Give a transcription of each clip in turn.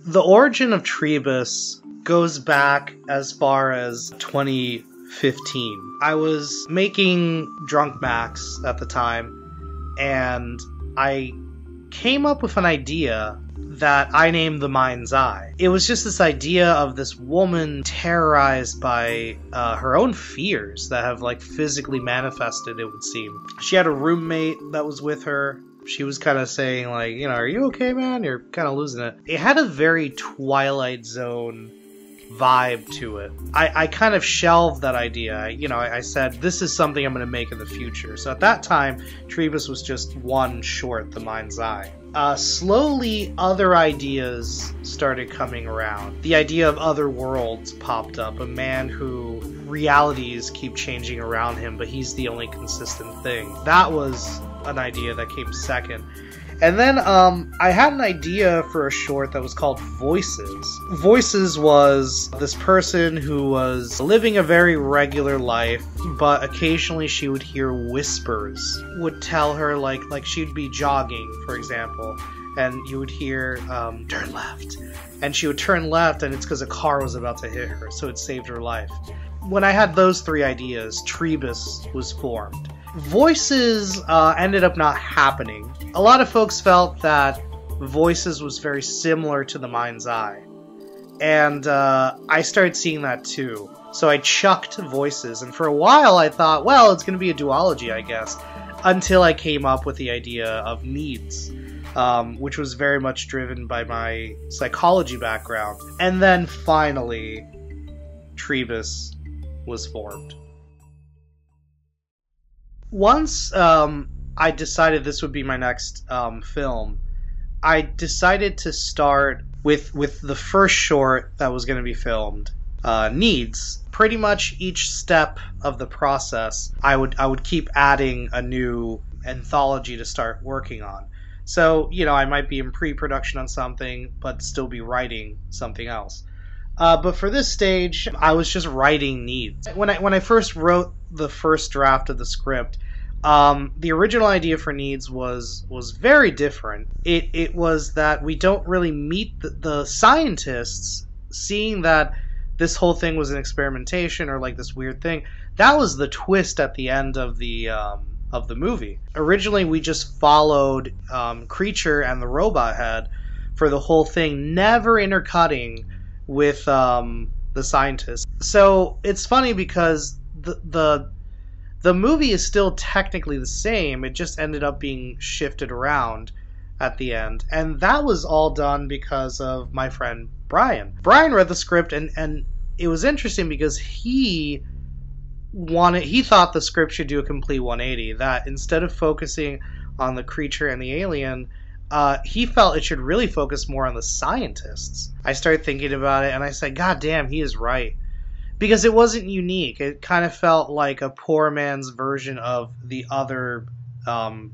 The origin of Tribus goes back as far as 2015. I was making Drunk Max at the time, and I came up with an idea that I named the Mind's Eye. It was just this idea of this woman terrorized by her own fears that have like physically manifested, it would seem. She had a roommate that was with her. She was kind of saying like, you know, are you okay, man? You're kind of losing it. It had a very Twilight Zone vibe to it. I kind of shelved that idea. I said, this is something I'm going to make in the future. So at that time, Tribus was just one short, The Mind's Eye. Slowly, other ideas started coming around. The idea of other worlds popped up. A man who realities keep changing around him, but he's the only consistent thing. That was an idea that came second. And then I had an idea for a short that was called Voices. Voices was this person who was living a very regular life, but occasionally she would hear whispers. Would tell her, like she'd be jogging, for example, and you would hear, turn left. And she would turn left, and it's because a car was about to hit her, so it saved her life. When I had those three ideas, Tribus was formed. Voices ended up not happening. A lot of folks felt that Voices was very similar to The Mind's Eye. And I started seeing that too. So I chucked Voices, and for a while I thought, well, it's going to be a duology, I guess. Until I came up with the idea of Needs, which was very much driven by my psychology background. And then finally, Tribus was formed. Once I decided this would be my next film, I decided to start with the first short that was going to be filmed, Needs. Pretty much each step of the process, I would keep adding a new anthology to start working on. So, I might be in pre-production on something, but still be writing something else. But for this stage, I was just writing Needs. When I first wrote the first draft of the script, the original idea for Needs was very different. It was that we don't really meet the scientists, seeing that this whole thing was an experimentation or like this weird thing. That was the twist at the end of the movie. Originally, we just followed Creature and the Robot Head for the whole thing, never intercutting with the scientists. So it's funny because the movie is still technically the same. It just ended up being shifted around at the end, and that was all done because of my friend Brian. Brian read the script, and it was interesting because he thought the script should do a complete 180. That instead of focusing on the creature and the alien, he felt it should really focus more on the scientists. I started thinking about it, and I said, God damn, he is right. Because it wasn't unique. It kind of felt like a poor man's version of the other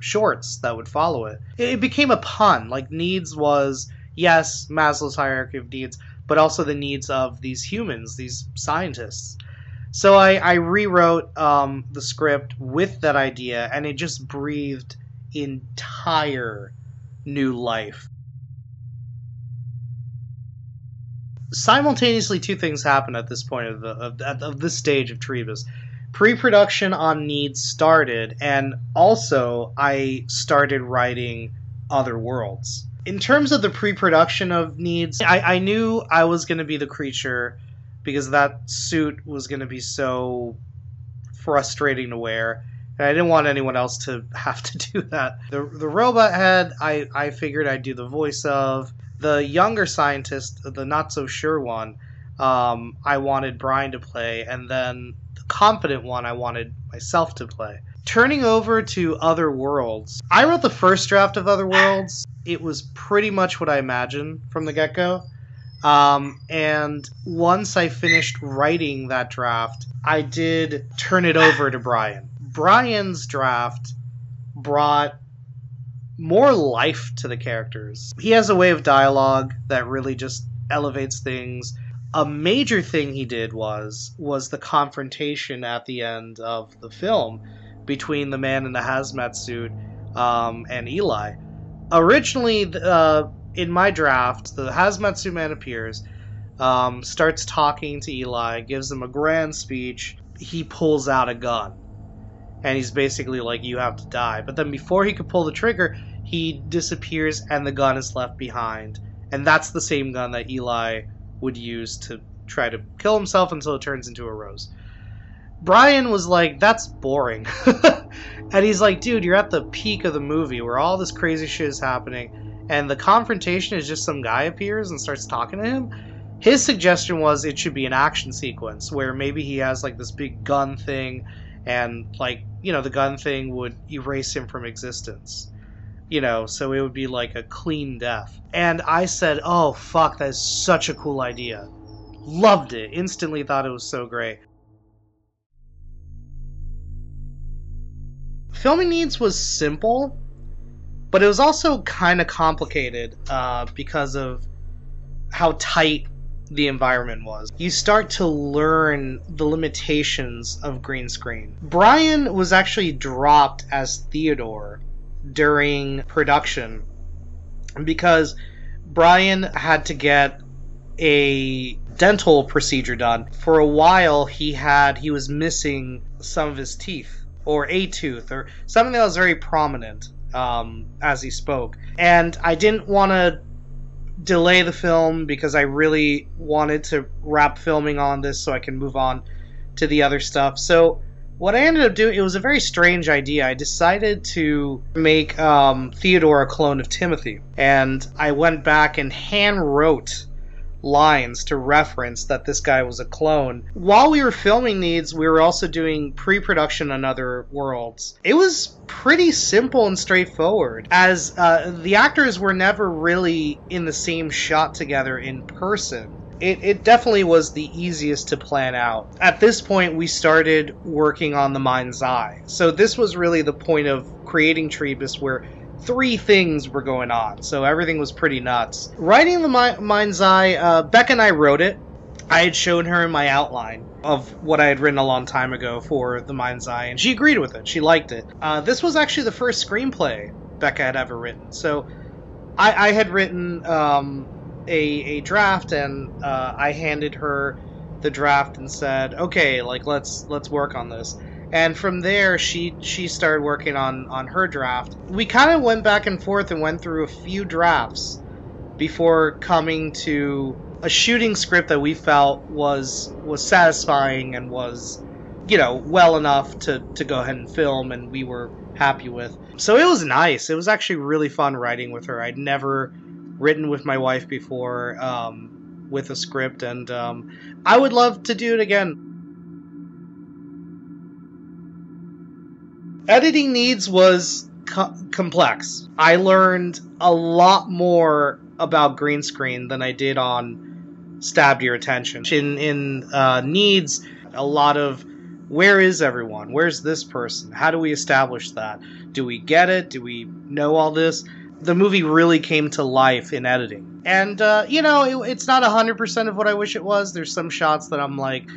shorts that would follow it. It became a pun. Like, Needs was, yes, Maslow's hierarchy of needs, but also the needs of these humans, these scientists. So I rewrote the script with that idea, and it just breathed entire new life. Simultaneously, two things happened at this point of this stage of Tribus. Pre-production on Needs started, and also I started writing Other Worlds. In terms of the pre-production of Needs, I knew I was going to be the creature because that suit was going to be so frustrating to wear, and I didn't want anyone else to have to do that. The robot head, I figured I'd do the voice of. The younger scientist, the not-so-sure one, I wanted Brian to play, and then the confident one I wanted myself to play. Turning over to Other Worlds, I wrote the first draft of Other Worlds. It was pretty much what I imagined from the get-go. And once I finished writing that draft, I did turn it over to Brian. Brian's draft brought more life to the characters. He has a way of dialogue that really just elevates things. A major thing he did was the confrontation at the end of the film between the man in the hazmat suit and Eli. Originally, in my draft, the Hazmatsu Man appears, starts talking to Eli, gives him a grand speech. He pulls out a gun. And he's basically like, you have to die. But then before he could pull the trigger, he disappears and the gun is left behind. And that's the same gun that Eli would use to try to kill himself until it turns into a rose. Brian was like, that's boring. And he's like, dude, you're at the peak of the movie where all this crazy shit is happening. And the confrontation is just some guy appears and starts talking to him. His suggestion was it should be an action sequence where maybe he has like this big gun thing and like, you know, the gun thing would erase him from existence. You know, so it would be like a clean death. And I said, oh, fuck, that is such a cool idea. Loved it. Instantly thought it was so great. Filming Needs was simple, but it was also kind of complicated because of how tight the environment was. You start to learn the limitations of green screen. Brian was actually dropped as Theodore during production because Brian had to get a dental procedure done. For a while he was missing some of his teeth, or a tooth, or something that was very prominent as he spoke. And I didn't want to delay the film because I really wanted to wrap filming on this so I can move on to the other stuff. So what I ended up doing, it was a very strange idea. I decided to make Theodore a clone of Timothy. And I went back and hand wrote lines to reference that this guy was a clone. While we were filming these, we were also doing pre-production on Other Worlds. It was pretty simple and straightforward, as the actors were never really in the same shot together in person. It definitely was the easiest to plan out. At this point, we started working on the Mind's Eye. So this was really the point of creating Tribus, where 3 things were going on, so everything was pretty nuts. Writing the Mind's Eye, Becca and I wrote it. I had shown her my outline of what I had written a long time ago for the Mind's Eye, and she agreed with it. She liked it. This was actually the first screenplay Becca had ever written. So I had written a draft, and I handed her the draft and said, okay, like let's work on this. And from there, she started working on her draft. We kind of went back and forth and went through a few drafts before coming to a shooting script that we felt was satisfying and was, you know, well enough to go ahead and film, and we were happy with. So it was nice. It was actually really fun writing with her. I'd never written with my wife before with a script, and I would love to do it again. Editing Needs was complex. I learned a lot more about green screen than I did on Stab Your Attention. In Needs, a lot of where is everyone? Where's this person? How do we establish that? Do we get it? Do we know all this? The movie really came to life in editing. And, you know, it's not 100% of what I wish it was. There's some shots that I'm like,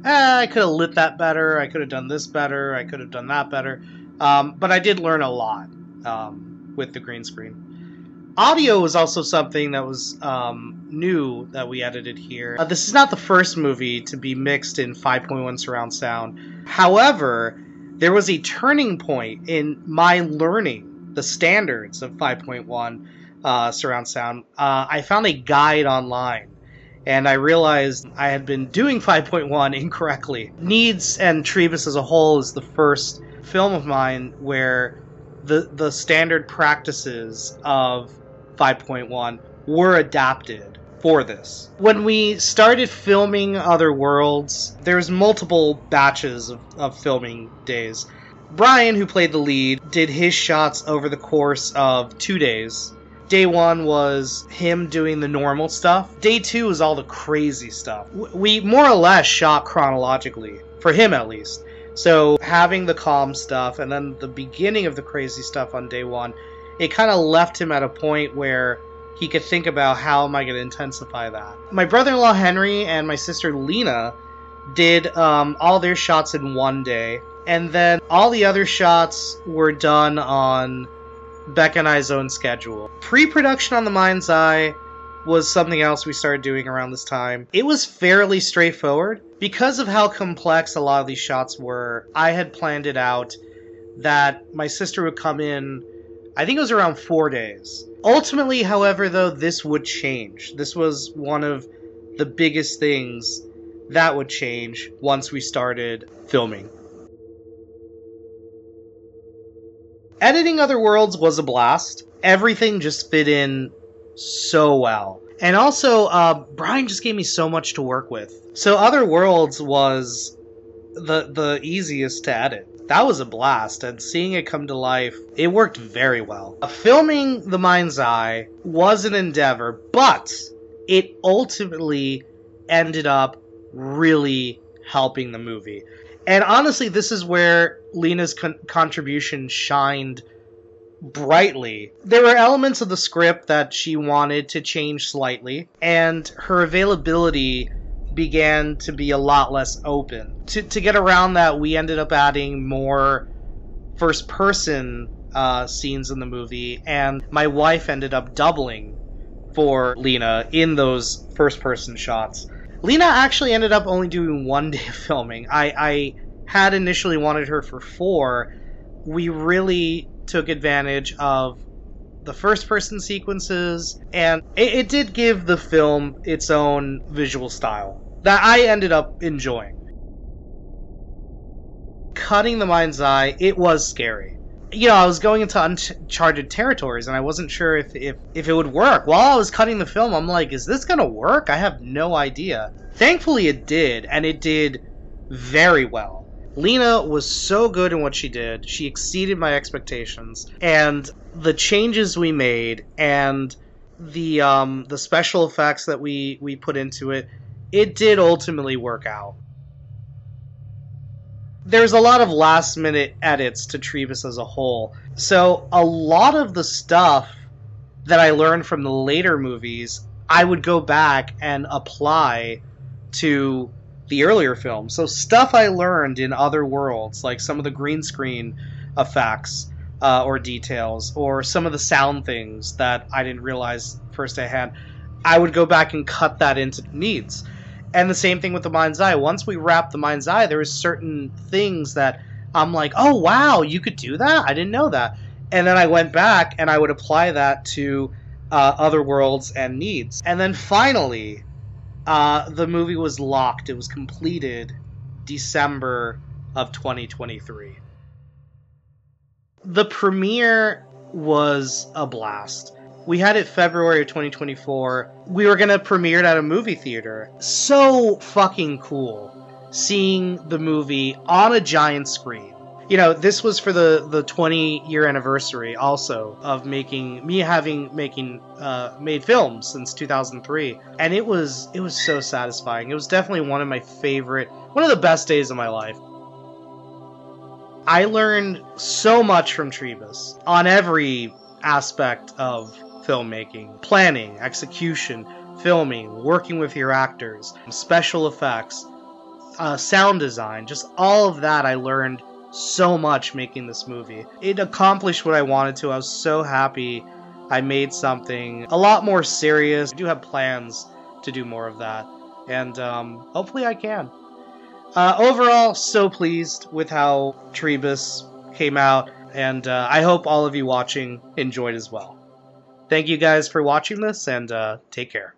I could have lit that better, I could have done this better, I could have done that better. But I did learn a lot with the green screen. Audio was also something that was new that we edited here. This is not the first movie to be mixed in 5.1 surround sound. However, there was a turning point in my learning the standards of 5.1 surround sound. I found a guide online, and I realized I had been doing 5.1 incorrectly. Needs and Tribus as a whole is the first film of mine where the standard practices of 5.1 were adapted for this. When we started filming Other Worlds, there's multiple batches of filming days. Brian, who played the lead, did his shots over the course of 2 days. Day 1 was him doing the normal stuff. Day 2 was all the crazy stuff. We more or less shot chronologically, for him at least. So having the calm stuff and then the beginning of the crazy stuff on day 1, it kind of left him at a point where he could think about how am I going to intensify that. My brother-in-law Henry and my sister Lena did all their shots in 1 day. And then all the other shots were done on Becca and I's own schedule. Pre-production on The Mind's Eye was something else we started doing around this time. It was fairly straightforward. Because of how complex a lot of these shots were, I had planned it out that my sister would come in, I think it was around 4 days. Ultimately, however, though, this would change. This was one of the biggest things that would change once we started filming. Editing Other Worlds was a blast. Everything just fit in so well. And also, Brian just gave me so much to work with. So Other Worlds was the easiest to edit. That was a blast, and seeing it come to life, it worked very well. Filming The Mind's Eye was an endeavor, but it ultimately ended up really helping the movie. And honestly, this is where Lena's contribution shined brightly. There were elements of the script that she wanted to change slightly, and her availability began to be a lot less open. To get around that, we ended up adding more first-person scenes in the movie, and my wife ended up doubling for Lena in those first-person shots. Lena actually ended up only doing 1 day of filming. I had initially wanted her for 4. We really took advantage of the first-person sequences, and it did give the film its own visual style that I ended up enjoying. Cutting The Mind's Eye, it was scary. You know, I was going into uncharted territories, and I wasn't sure if it would work. While I was cutting the film, I'm like, is this gonna work? I have no idea. Thankfully it did, and it did very well. Lena was so good in what she did. She exceeded my expectations, and the changes we made and the special effects that we put into it, it did ultimately work out. There's a lot of last-minute edits to Tribus as a whole, so a lot of the stuff that I learned from the later movies, I would go back and apply to the earlier films. So stuff I learned in Other Worlds, like some of the green screen effects or details, or some of the sound things that I didn't realize first I had, I would go back and cut that into needs. And the same thing with The Mind's Eye. Once we wrapped The Mind's Eye, there was certain things that I'm like, oh wow, you could do that? I didn't know that. And then I went back and I would apply that to Other Worlds and needs. And then finally, the movie was locked. It was completed December of 2023. The premiere was a blast. We had it February of 2024. We were going to premiere it at a movie theater. So fucking cool seeing the movie on a giant screen. You know, this was for the 20-year anniversary also of made films since 2003. And it was so satisfying. It was definitely one of the best days of my life. I learned so much from Tribus on every aspect of filmmaking, planning, execution, filming, working with your actors, special effects, sound design, just all of that. I learned so much making this movie. It accomplished what I wanted to. I was so happy I made something a lot more serious. I do have plans to do more of that, and hopefully I can. Overall, so pleased with how Tribus came out, and I hope all of you watching enjoyed as well. Thank you guys for watching this, and take care.